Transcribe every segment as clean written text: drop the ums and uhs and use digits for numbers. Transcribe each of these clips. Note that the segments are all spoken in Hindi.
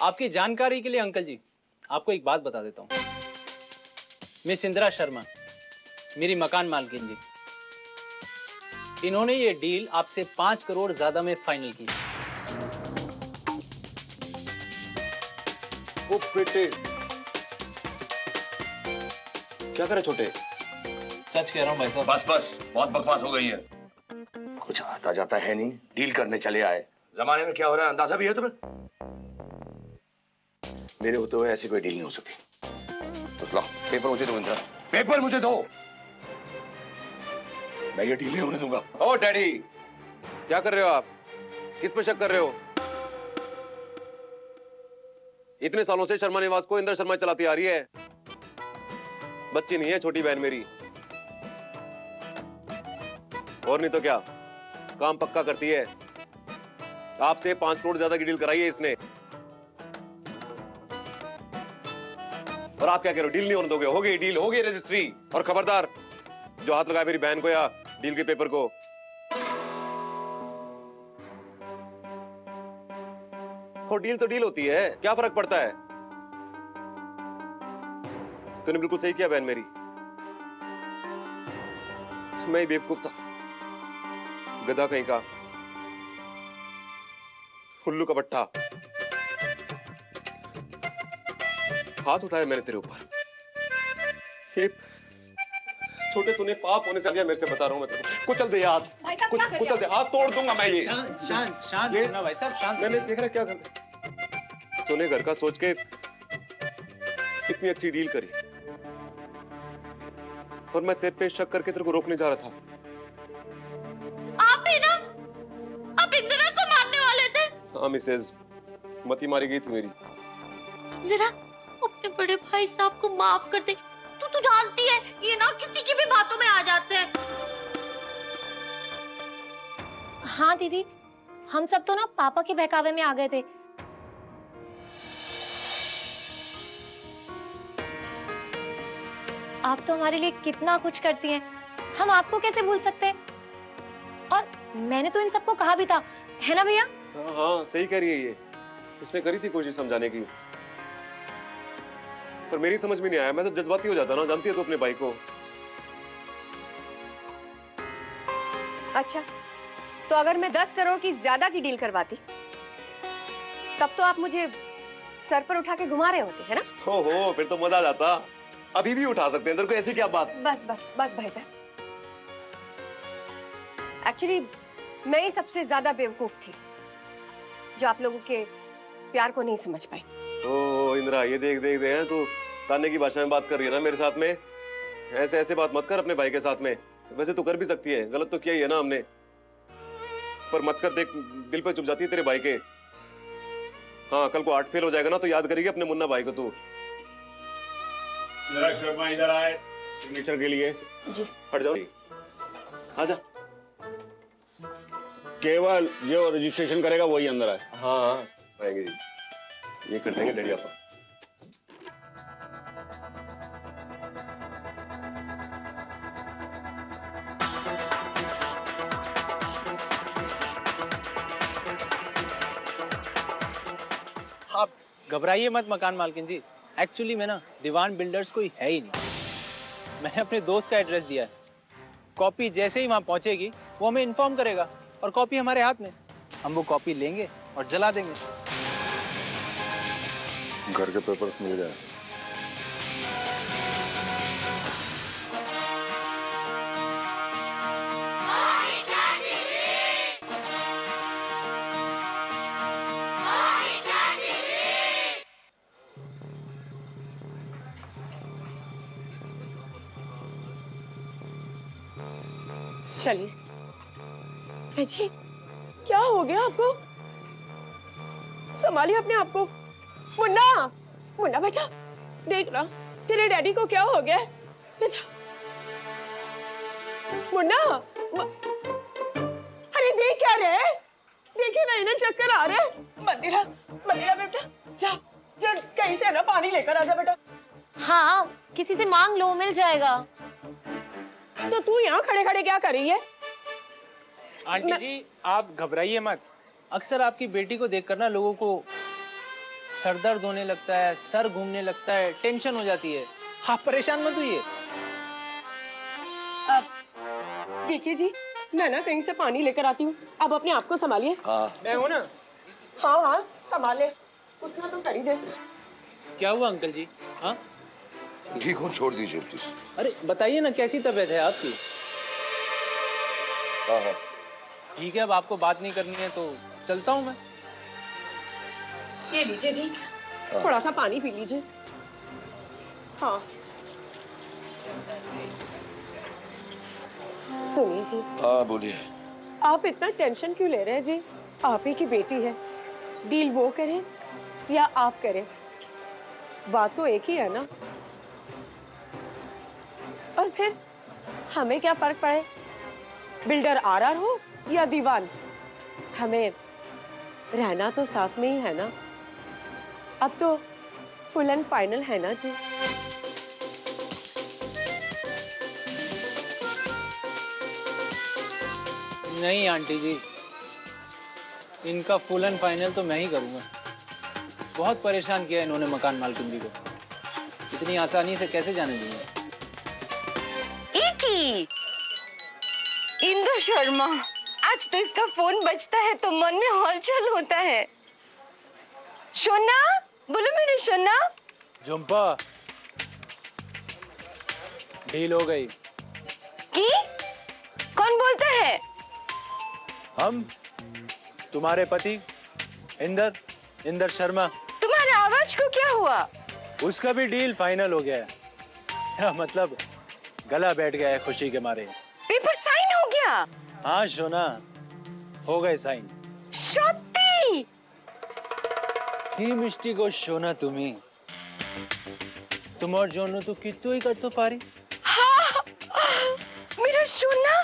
आपकी जानकारी के लिए अंकल जी, आपको एक बात बता देता हूँ। मिस इंदिरा शर्मा, मेरी मकान मालकिन जी, इन्होंने ये डील आपसे 5 करोड़ ज्यादा में फाइनल की। वो बेटे क्या करे छोटे? सच कह रहा हूँ भाई साहब। बस बस, बहुत बकवास हो गई है। कुछ आता जाता है नहीं, डील करने चले आए। जमाने में क्या हो रहा है अंदाजा भी है तुम्हें? मेरे होते हुए ऐसी कोई डील नहीं हो सकती। तो लो पेपर मुझे दो इंदिरा, पेपर मुझे दो। मैं ये डील नहीं होने दूंगा। ओ डैडी, क्या कर रहे हो आप? किस पे शक कर रहे हो? इतने सालों से शर्मा निवास को इंदिरा शर्मा चलाती आ रही है। बच्ची नहीं है छोटी बहन मेरी। और नहीं तो क्या, काम पक्का करती है। आपसे 5 करोड़ ज्यादा की डील कराई है इसने। और आप क्या कह रहे हो? डील नहीं होने दोगे? हो गई डील, हो गई रजिस्ट्री। और खबरदार जो हाथ लगाए मेरी बहन को या डील के पेपर को। और डील तो डील होती है, क्या फर्क पड़ता है? तूने बिल्कुल सही किया बहन मेरी। मैं ही बेवकूफ था, गधा कहीं का, उल्लू का पट्टा। हाथ उठाया मैंने तेरे ऊपर। छोटे तूने पाप होने से लिया मेरे से, बता रहा हूं मैं तेरे को। कुचल दे हाथ, कुचल दे हाथ, तोड़ दूंगा मैं ये। शांत होना भाई साहब, शांत। मैंने देख रहा क्या करता। तूने घर का सोच के इतनी अच्छी डील करी और मैं तेरे पे शक करके तेरे को रोकने जा रहा था। आप भी ना, आप इंदिरा को मारने वाले थे। हाँ मिसेज, मती मारी गई थी मेरी। इंदिरा, अपने बड़े भाई साहब को माफ कर दे। तू जानती है ये ना किसी की भी बातों में आ जाते हैं। हाँ दीदी, हम सब तो ना पापा के बहकावे में आ गए थे। आप तो हमारे लिए कितना कुछ करती हैं, हम आपको कैसे भूल सकते हैं? और मैंने तो इन सबको कहा भी था, है ना भैया? हाँ सही कह रही है ये। उसने करी थी कोशिश समझाने की, पर मेरी समझ में नहीं आया। मैं तो जज्बाती हो जाता ना, जानती है तो अपने भाई को। अच्छा, तो अगर मैं 10 करोड़ की ज्यादा की डील करवाती तब तो आप मुझे सर पर उठा के घुमा रहे होते, है ना? हो फिर तो मजा आ जाता। अभी भी उठा सकते हैं, तेरे को ऐसी क्या बात? बस बस बस भाई साहब, एक्चुअली मैं ही सबसे ज्यादा बेवकूफ थी जो आप लोगों के प्यार को नहीं समझ पाई। ओ इंदिरा, ये देख देख दे, तू ताने की भाषा में बात कर रही है ना मेरे साथ में। ऐसे ऐसे बात मत कर अपने भाई के साथ में। वैसे तो कर भी सकती है, गलत तो किया ही है ना हमने, पर मत कर। देख दिल पे चुप जाती है तेरे भाई के। हाँ, कल को 8 फेल हो जाएगा ना तो याद करेगी अपने मुन्ना भाई को तू। जरा शर्मा इधर आए सिग्नेचर के लिए। जी हट जाओ, आजा। केवल जो रजिस्ट्रेशन करेगा वही अंदर आए। हाँ आएंगे जी, ये कर देंगे डैडी आपा। आप घबराइए मत मकान मालकिन जी। एक्चुअली में ना दीवान बिल्डर्स कोई है ही नहीं। मैंने अपने दोस्त का एड्रेस दिया है। कॉपी जैसे ही वहां पहुंचेगी वो हमें इन्फॉर्म करेगा और कॉपी हमारे हाथ में। हम वो कॉपी लेंगे और जला देंगे। घर के पेपर मिल गए। चलिए। जी क्या हो गया आपको? संभालिए अपने आप को। मुन्ना, मुन्ना बेटा देख ना, तेरे डैडी को क्या हो गया बेटा? मुन्ना, अरे देख क्या रहे? देखे ना, इन्हें चक्कर आ रहे। मंदिरा, मंदिरा बेटा जा जा, कहीं से ना पानी लेकर आजा बेटा। हाँ, किसी से मांग लो, मिल जाएगा। तो तू यहाँ खड़े खड़े क्या कर रही है? आंटी जी आप घबराइए मत। अक्सर आपकी बेटी को देखकर ना लोगों को सर दर्द होने लगता है, सर घूमने लगता है, टेंशन हो जाती है। आप परेशान मत होइए। देखिए जी, मैं ना कहीं से पानी लेकर आती हूँ, अब अपने आप को संभालिए। हाँ मैं हूं ना। हाँ हाँ संभाले, उतना तो कर ही दे। क्या हुआ अंकल जी? हाँ, ठीक हूँ, छोड़ दीजिए प्लीज। अरे बताइए ना, कैसी तबीयत है आपकी? हाँ हाँ ठीक है, अब आपको बात नहीं करनी है तो चलता हूँ मैं। ये लीजिए जी, थोड़ा सा पानी पी लीजिए। हाँ सुनिए जी, हाँ बोलिए। आप इतना टेंशन क्यों ले रहे हैं जी? आप ही की बेटी है, डील वो करें या आप करें, बात तो एक ही है ना। और फिर हमें क्या फर्क पड़े, बिल्डर आरआर हो या दीवान, हमें रहना तो साथ में ही है ना। अब तो फुल एंड फाइनल है ना जी। नहीं आंटी जी, इनका फुल एंड फाइनल तो मैं ही करूंगा। बहुत परेशान किया इन्होंने मकान मालकिन जी को, इतनी आसानी से कैसे जाने देंगे। एक ही इंदु शर्मा, आज तो इसका फोन बजता है तो मन में हलचल होता है। सोना, बोलो मेरे सोना। झुम्पा, डील हो गई। की? कौन बोलता है? हम, तुम्हारे पति इंदर शर्मा। तुम्हारे आवाज को क्या हुआ? उसका भी डील फाइनल हो गया है। क्या मतलब, गला बैठ गया है खुशी के मारे। पेपर साइन हो गया? हाँ सोना, हो गए साइन। सत्ती की मिष्टी को सोना तुम्ही, তোমার জন্য তো কিছুই করতে পারি। हाँ, मेरा सोना,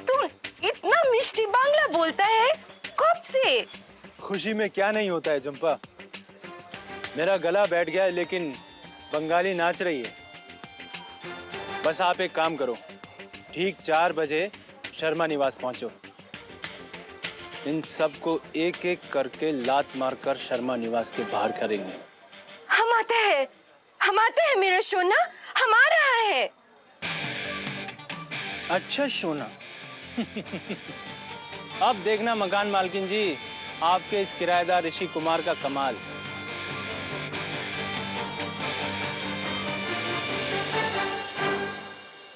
तुम इतना मिष्टी बांग्ला बोलता है कब से? खुशी में क्या नहीं होता है जंपा। मेरा गला बैठ गया है लेकिन बंगाली नाच रही है। बस आप एक काम करो, ठीक 4 बजे शर्मा निवास पहुंचो। इन सबको एक एक करके लात मारकर शर्मा निवास के बाहर करेंगे। हम आते हैं मेरा सोना, हम आ रहा है। अच्छा सोना। अब देखना मकान मालकिन जी, आपके इस किराएदार ऋषि कुमार का कमाल।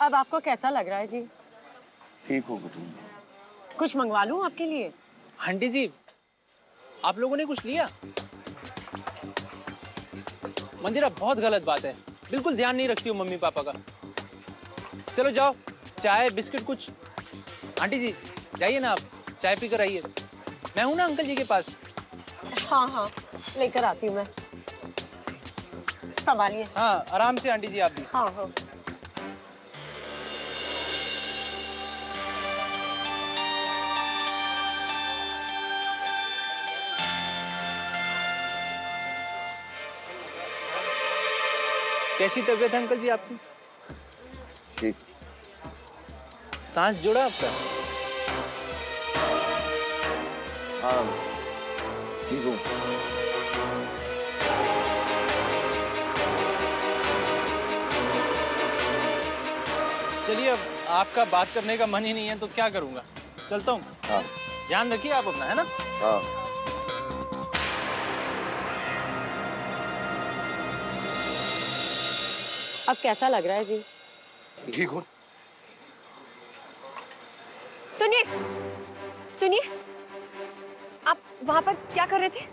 अब आपको कैसा लग रहा है जी? ठीक हो तुम? कुछ मंगवा लूं आपके लिए? आंटी जी, आप लोगों ने कुछ लिया? मंदिरा, बहुत गलत बात है, बिल्कुल ध्यान नहीं रखती हूँ मम्मी पापा का। चलो जाओ, चाय बिस्किट कुछ। आंटी जी जाइए ना, आप चाय पी कर आइए। मैं हूं ना अंकल जी के पास। हाँ हाँ लेकर आती हूँ मैं, संभालिए। हाँ आराम से आंटी जी, आप भी। हाँ हाँ। कैसी तबीयत है अंकल जी आपकी? ठीक। सांस जुड़ा आपका? हाँ ठीक हूँ। चलिए, अब आपका बात करने का मन ही नहीं है तो क्या करूंगा, चलता हूँ। हाँ ध्यान रखिए आप अपना, है ना? हाँ। अब कैसा लग रहा है जी? ठीक हूँ। सुनिए सुनिए, आप वहां पर क्या कर रहे थे?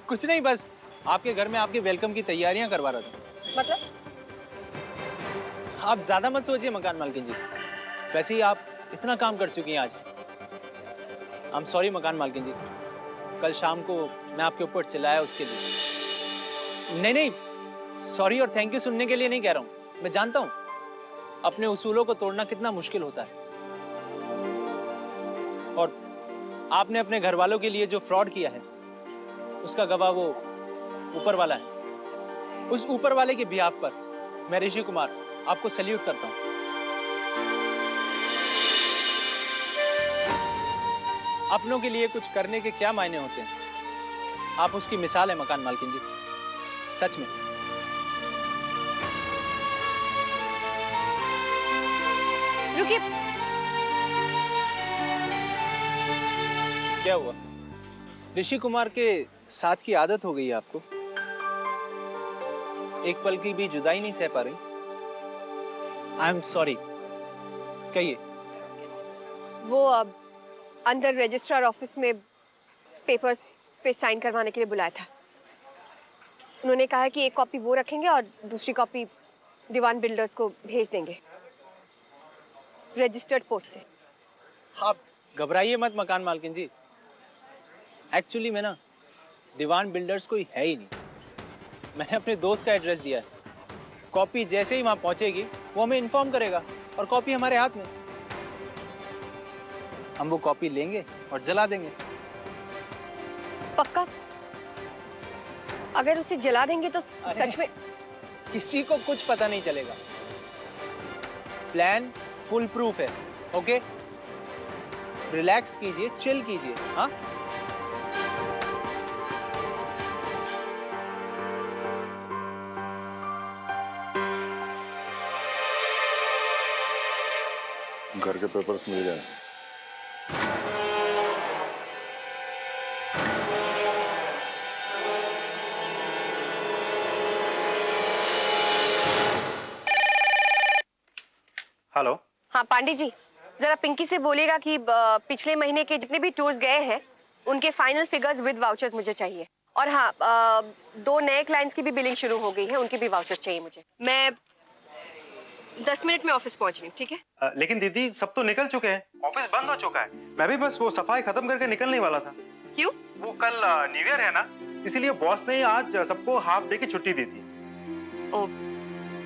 कुछ नहीं, बस आपके घर में आपके वेलकम की तैयारियां करवा रहा था। मतलब? आप ज्यादा मत सोचिए मकान मालकिन जी, वैसे ही आप इतना काम कर चुकी हैं आज। आई एम सॉरी मकान मालकिन जी, कल शाम को मैं आपके ऊपर चिल्लाया उसके लिए। नहीं नहीं, सॉरी और थैंक यू सुनने के लिए नहीं कह रहा हूँ। मैं जानता हूँ अपने उसूलों को तोड़ना कितना मुश्किल होता है, और आपने अपने घर वालों के लिए जो फ्रॉड किया है उसका गवाह वो ऊपर वाला है। उस ऊपर वाले के बिहाफ पर मैं ऋषि कुमार आपको सैल्यूट करता हूं। अपनों के लिए कुछ करने के क्या मायने होते हैं आप उसकी मिसाल है मकान मालकिन जी, सच में। रुकिए, क्या हुआ? ऋषि कुमार के साथ की आदत हो गई है आपको? एक पल की भी जुदाई नहीं सह पा रही? आई एम सॉरी, कहिए। वो अब अंदर रजिस्ट्रार ऑफिस में पेपर्स पे साइन करवाने के लिए बुलाया था। उन्होंने कहा कि एक कॉपी वो रखेंगे और दूसरी कॉपी दीवान बिल्डर्स को भेज देंगे रजिस्टर्ड पोस्ट से। आप घबराइए मत मकान मालकिन जी। एक्चुअली में ना दीवान बिल्डर्स कोई है ही नहीं। मैंने अपने दोस्त का एड्रेस दिया है। कॉपी जैसे ही वहां पहुंचेगी वो हमें इन्फॉर्म करेगा और कॉपी हमारे हाथ में। हम वो कॉपी लेंगे और जला देंगे। पक्का? अगर उसे जला देंगे तो सच में किसी को कुछ पता नहीं चलेगा। प्लान फुल प्रूफ है। ओके, रिलैक्स कीजिए, चिल कीजिए। हाँ, घर के पेपर्स मिल गए। हेलो। हाँ पांडे जी, जरा पिंकी से बोलिएगा कि पिछले महीने के जितने भी टूर्स गए हैं उनके फाइनल फिगर्स विद वाउचर्स मुझे चाहिए। और हाँ, 2 नए क्लाइंट्स की भी बिलिंग शुरू हो गई है, उनके भी वाउचर्स चाहिए मुझे। मैं 10 मिनट में ऑफिस पहुंच रही हूँ, ठीक है? लेकिन दीदी सब तो निकल चुके हैं, ऑफिस बंद हो चुका है। मैं भी बस वो सफाई खत्म करके निकलने वाला था। क्यों? वो कल न्यू ईयर है ना, इसीलिए बॉस ने आज सबको हाफ डे की छुट्टी दी थी। ओह,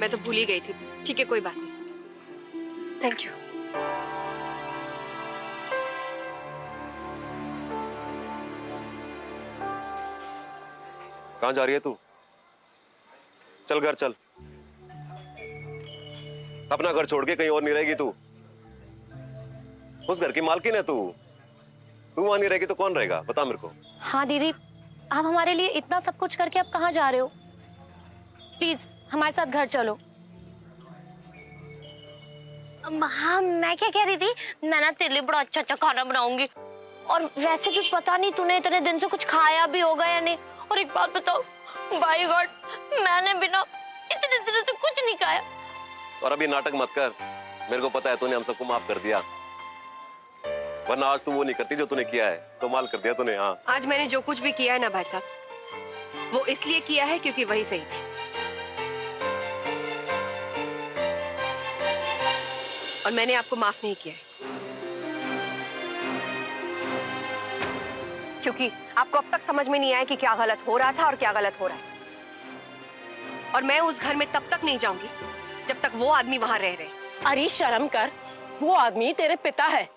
मैं तो भूल ही गई थी। ठीक है, कोई बात नहीं। Thank you. कहाँ जा रही है तू? चल घर चल। अपना घर छोड़ के कहीं और नहीं रहेगी तू। उस घर की मालकिन है तू। तू वहां नहीं रहेगी तो कौन रहेगा, बता मेरे को। हाँ दीदी, आप हमारे लिए इतना सब कुछ करके अब कहाँ जा रहे हो? प्लीज हमारे साथ घर चलो। हाँ, मैं क्या कह रही थी, मैं ना तेरे लिए बड़ा अच्छा अच्छा खाना बनाऊंगी। और वैसे भी पता नहीं तूने इतने दिन से कुछ खाया भी होगा या नहीं। और एक बात बताओ, बाय गॉड, मैंने भी ना इतने दिनों से कुछ नहीं खाया। और अभी नाटक मत कर। मेरे को पता है तूने हम सबको माफ कर दिया, वरना आज तू वो नहीं करती जो तूने किया है। कमाल कर दिया तूने। हाँ, आज मैंने जो कुछ भी किया है ना भाई साहब, वो इसलिए किया है क्योंकि वही सही थी। और मैंने आपको माफ नहीं किया है क्योंकि आपको अब तक समझ में नहीं आया कि क्या गलत हो रहा था और क्या गलत हो रहा है। और मैं उस घर में तब तक नहीं जाऊंगी जब तक वो आदमी वहां रह रहे। अरे शर्म कर, वो आदमी तेरे पिता है।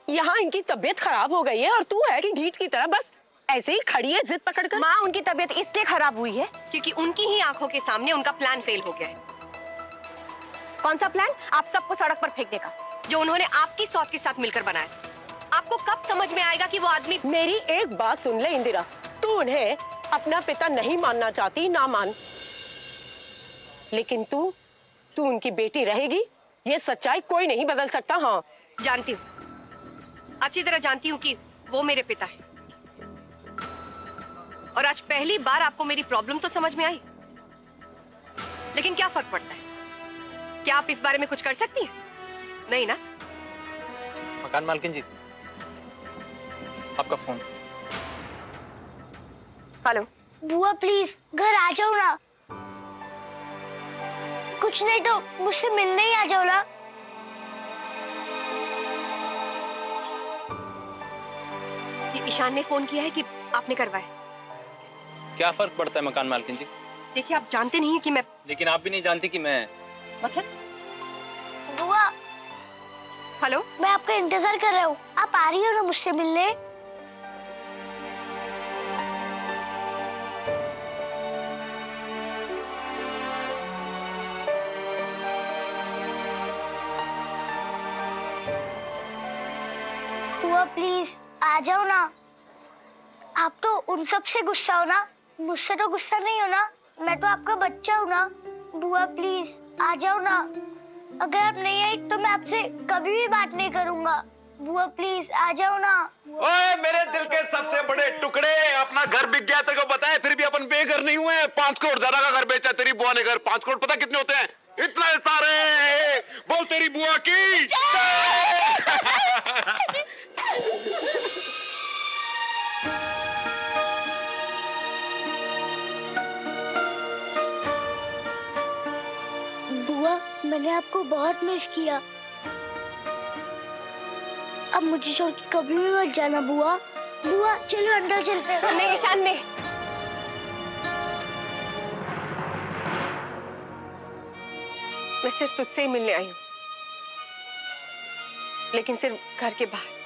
यहाँ इनकी तबीयत खराब हो गई है और तू है कि ढीठ की तरह बस ऐसे ही खड़ी है जिद पकड़कर। माँ, उनकी तबीयत इसलिए खराब हुई है क्योंकि उनकी ही आंखों के सामने उनका प्लान फेल हो गया है। कौन सा प्लान? आप सबको सड़क पर फेंकने का, जो उन्होंने आपकी सौत के साथ मिलकर बनाया। आपको कब समझ में आएगा कि वो आदमी। मेरी एक बात सुन ले इंदिरा, तू उन्हें अपना पिता नहीं मानना चाहती, ना मान, लेकिन तू उनकी बेटी रहेगी, ये सच्चाई कोई नहीं बदल सकता। हाँ, जानती हूँ, अच्छी तरह जानती हूँ कि वो मेरे पिता है। और आज पहली बार आपको मेरी प्रॉब्लम तो समझ में आई। लेकिन क्या फर्क पड़ता है? क्या आप इस बारे में कुछ कर सकती हैं? नहीं ना? मकान मालकिन जी, आपका फोन। हेलो। बुआ प्लीज घर आ जाओ ना, कुछ नहीं तो मुझसे मिलने ही आ जाओ ना। ये ईशान ने फोन किया है कि आपने करवाया? क्या फर्क पड़ता है मकान मालकिन जी? देखिए, आप जानते नहीं है कि मैं। लेकिन आप भी नहीं जानती कि मैं। मतलब? बुआ, हेलो, मैं आपका इंतजार कर रहा हूँ, आप आ रही हो ना मुझसे मिलने? बुआ प्लीज आ जाओ ना। आप तो उन सब से गुस्सा हो ना, मुझसे तो गुस्सा नहीं हो ना। मैं तो आपका बच्चा हूँ ना। बुआ प्लीज आ जाओ ना। अगर आप नहीं आई तो मैं आपसे कभी भी बात नहीं करूंगा। बुआ प्लीज आ जाओ ना। ओए मेरे दिल के सबसे बड़े टुकड़े, अपना घर बिक गया तेरे को पता है, फिर भी अपन बेघर नहीं हुए। 5 करोड़ ज्यादा का घर बेचा तेरी बुआ ने। घर 5 करोड़ पता कितने होते हैं? इतने सारे। बोल तेरी बुआ की बुआ मैंने आपको बहुत मिस किया। अब मुझे छोड़ के कभी भी मत जाना बुआ। बुआ चलो अंदर चलते हैं। नहीं ईशान नहीं। मैं सिर्फ तुझसे ही मिलने आई हूँ, लेकिन सिर्फ घर के बाहर।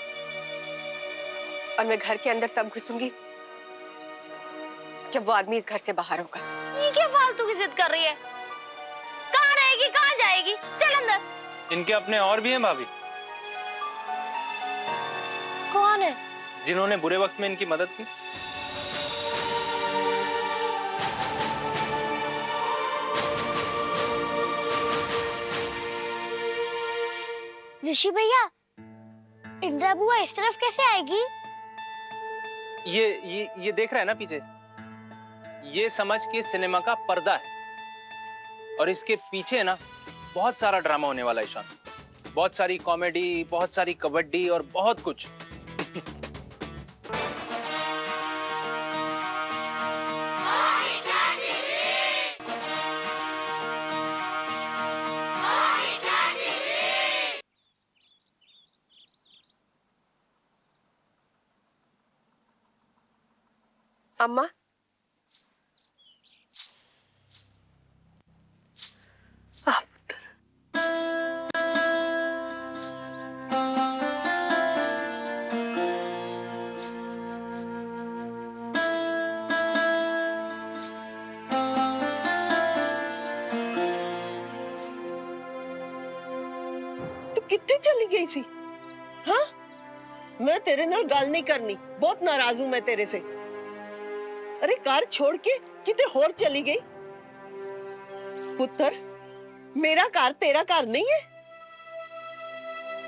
और मैं घर के अंदर तब घुसूंगी जब वो आदमी इस घर से बाहर होगा। ये क्या फालतू की जिद कर रही है? कहाँ रहेगी, कहाँ जाएगी? चल अंदर। इनके अपने और भी हैं भाभी। कौन है? जिन्होंने बुरे वक्त में इनकी मदद की। ऋषि भैया, इंदिरा बुआ इस तरफ कैसे आएगी? ये देख रहा है ना पीछे, ये समझ के सिनेमा का पर्दा है और इसके पीछे ना बहुत सारा ड्रामा होने वाला है ईशान। बहुत सारी कॉमेडी, बहुत सारी कबड्डी और बहुत कुछ। अम्मा, तू कितने चली गई सी? हाँ, मैं तेरे नाल गल नहीं करनी। बहुत नाराज हूं मैं तेरे से। अरे कार छोड़ के किते होर चली गई? पुत्र, मेरा घर तेरा घर नहीं है।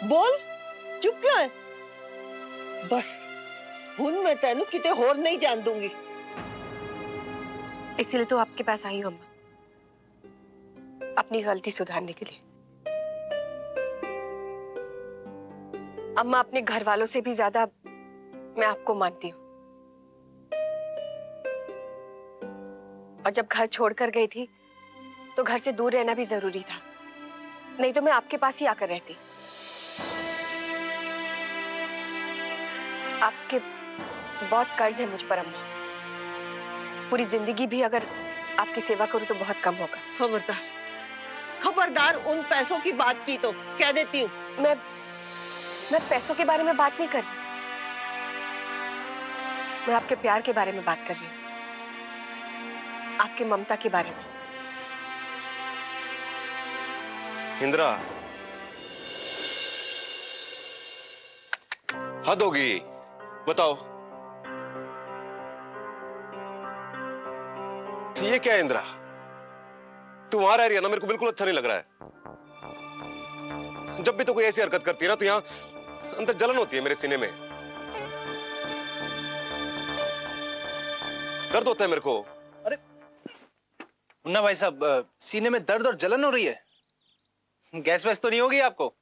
बोल, चुप क्यों है? बस हुन मैं तेनू किते होर नहीं जान दूंगी। इसीलिए तो आपके पास आई हूँ अम्मा, अपनी गलती सुधारने के लिए। अम्मा, अपने घर वालों से भी ज्यादा मैं आपको मानती हूँ। और जब घर छोड़कर गई थी तो घर से दूर रहना भी जरूरी था, नहीं तो मैं आपके पास ही आकर रहती। आपके बहुत कर्ज है मुझ पर अम्मा। पूरी जिंदगी भी अगर आपकी सेवा करूं तो बहुत कम होगा। खबरदार, खबरदार, उन पैसों की बात की तो कह देती हूँ। मैं पैसों के बारे में बात नहीं कर रही, मैं आपके प्यार के बारे में बात कर रही हूँ, आपके ममता के बारे में। इंदिरा, हद होगी। बताओ ये क्या है इंदिरा? तू वहां रह रही है ना, मेरे को बिल्कुल अच्छा नहीं लग रहा है। जब भी तो कोई ऐसी हरकत करती है ना तो यहाँ अंदर जलन होती है मेरे सीने में, दर्द होता है मेरे को। अरे मुन्ना भाई साहब, सीने में दर्द और जलन हो रही है? गैस वैस तो नहीं होगी आपको?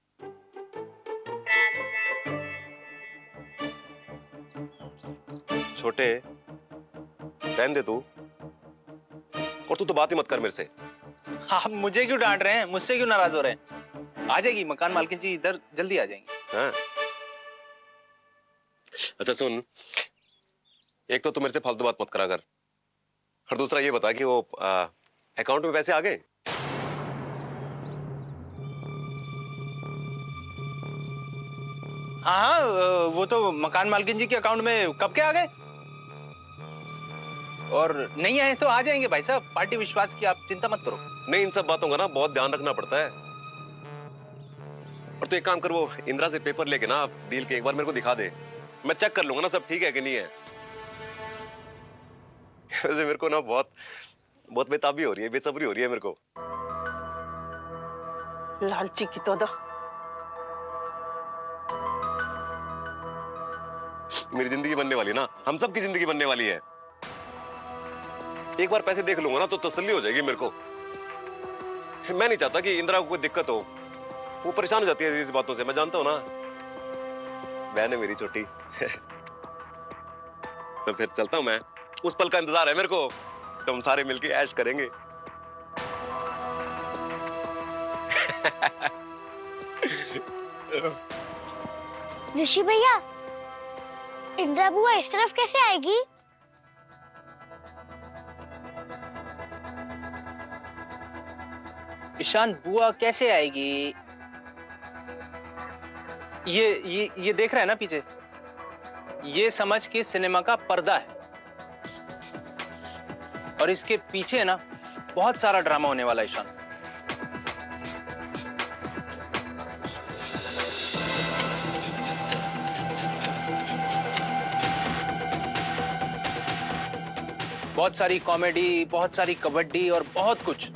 छोटे, रहने दे तू। और तू तो बात ही मत कर मेरे से। आप मुझे क्यों डांट रहे हैं? मुझसे क्यों नाराज हो रहे हैं? आ जाएगी मकान मालकिन जी, इधर जल्दी आ जाएंगी। हाँ? अच्छा सुन, एक तो तू मेरे से फालतू बात मत करा कर, और दूसरा ये बता कि वो अकाउंट में पैसे आ गए? हाँ हाँ, वो तो मकान मालकिन जी के अकाउंट में कब के आ गए। और नहीं आए तो आ जाएंगे भाई साहब, पार्टी विश्वास की, आप चिंता मत करो। नहीं, इन सब बातों का ना बहुत ध्यान रखना पड़ता है। और तू एक काम कर, वो इंदिरा से पेपर लेके ना डील के एक बार मेरे को दिखा दे, मैं चेक कर लूंगा ना सब ठीक है कि नहीं है। वैसे मेरे को ना बहुत बहुत बेताबी हो रही है, बेसब्री हो रही है मेरे को। लालची की तो मेरी जिंदगी बनने वाली है ना, हम सब की जिंदगी बनने वाली है। एक बार पैसे देख लूंगा ना तो तसल्ली हो जाएगी मेरे को। मैं नहीं चाहता कि इंदिरा को कोई दिक्कत हो, वो परेशान हो जाती है इस बातों से, मैं जानता हूं ना। बहन है मेरी छोटी। तो फिर चलता हूं मैं, उस पल का इंतजार है मेरे को, तो हम सारे मिलके ऐश करेंगे। ऋषि भैया, इंदिरा बुआ इस तरफ कैसे आएगी? ईशान, बुआ कैसे आएगी? ये देख रहा है ना पीछे, ये समझ के सिनेमा का पर्दा है और इसके पीछे ना बहुत सारा ड्रामा होने वाला है ईशान। बहुत सारी कॉमेडी, बहुत सारी कबड्डी और बहुत कुछ।